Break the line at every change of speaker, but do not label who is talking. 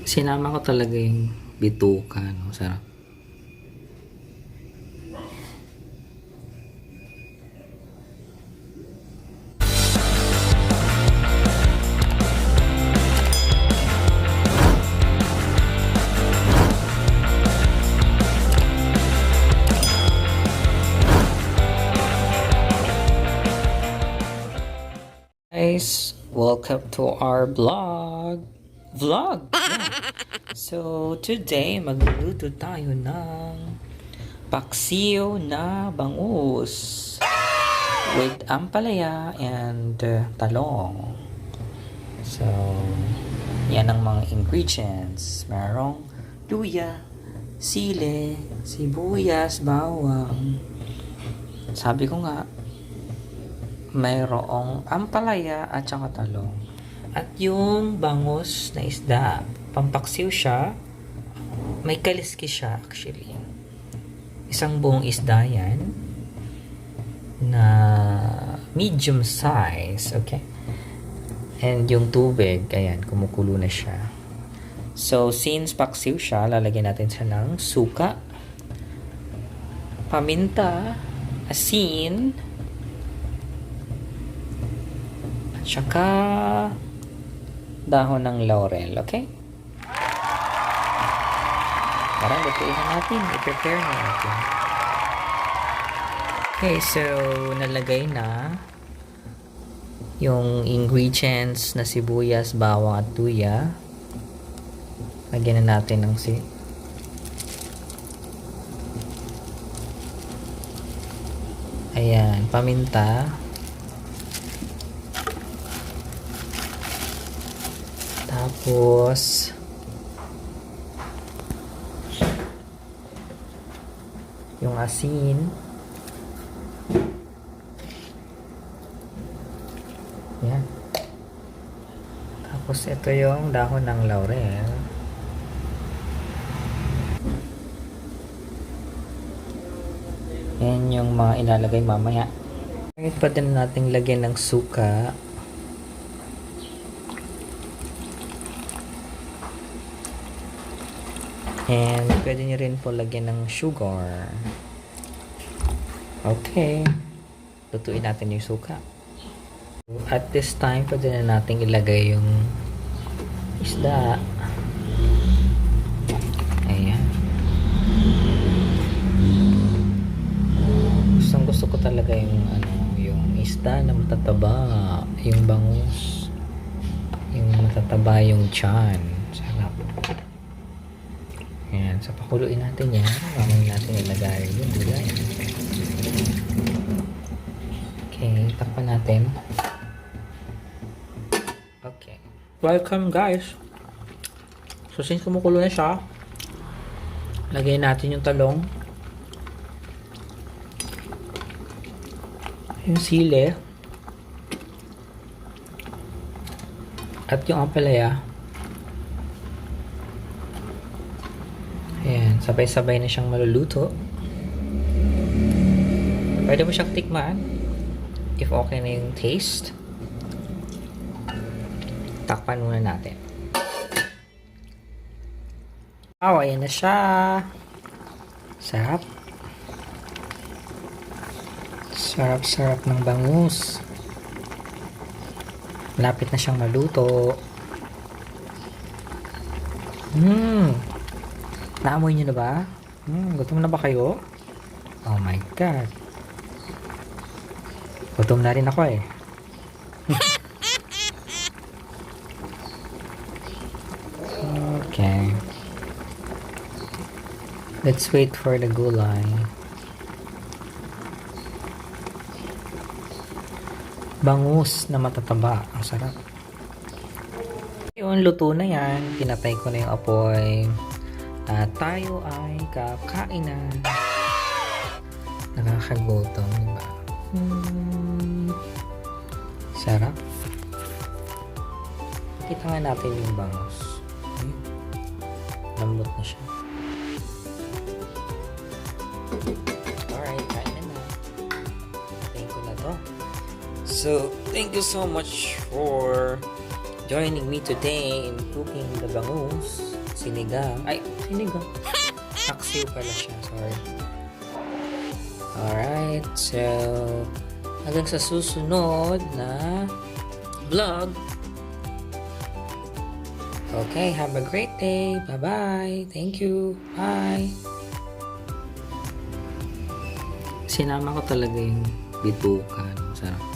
Sinama ko talaga yung bituka, no? Sarap. Guys, welcome to our vlog. Yeah. So today magluluto tayo ng paksiw na bangus with ampalaya and talong. So yan ang mga ingredients. Merong luya, sili, sibuyas, bawang. Sabi ko nga, mayroong ampalaya at saka talong. At yung bangus na isda, pampaksiw siya. May kaliskis siya actually. Isang buong isda yan na medium size, okay? And yung tubig, ayan, kumukulo na siya. So, since paksiw siya, lalagyan natin siya ng suka, paminta, asin, tsaka dahon ng laurel, okay? Parang lutuin na natin, i-prepare na natin. Okay, so nalagay na yung ingredients na sibuyas, bawang at luya. Lagyan na natin ng ayan, paminta. Tapos yung asin. Yan. Tapos ito yung dahon ng laurel. Yan yung mga ilalagay mamaya. Pa din natin lagyan ng suka. And pwede nyo rin po lagyan ng sugar. Okay. Lutuin natin yung suka. At this time, pwede na natin ilagay yung isda. Ayan. Gusto ko talaga yung yung isda na matataba. Yung bangus. Yung matataba yung tiyan. Sarap. Ayan, so pakuluin natin yan. Mamaya natin ilagay yung gulay. Okay, takpan natin. Okay. Welcome guys! So since kumukulo na siya, lagyan natin yung talong. Yung sili. At yung ampalaya. Ayan, sabay-sabay na siyang maluluto. Pwede mo siyang tikman if okay na yung taste. Takpan muna natin. Oh, ayan na siya. Sarap. Sarap-sarap ng bangus. Malapit na siyang maluto. Naamoy nyo na ba? Gutom na ba kayo? Oh my God. Gutom na rin ako eh. Okay. Let's wait for the gulay. Bangus na matataba. Ang sarap. Yung luto na yan. Pinatay ko na yung apoy. At tayo ay kakain na. Nakakagutom, diba? Sarap. Kita nga natin yung bangus. Lambot na siya. Alright, kain na. Thank ko na to. So, thank you so much for joining me today in cooking the bangus. Sinigang. Ay, sinigang. Paksiw pala siya. Sorry. Alright. So, hanggang sa susunod na vlog. Okay, have a great day. Bye-bye. Thank you. Bye. Sinama ko talaga yung bituka. Sarap.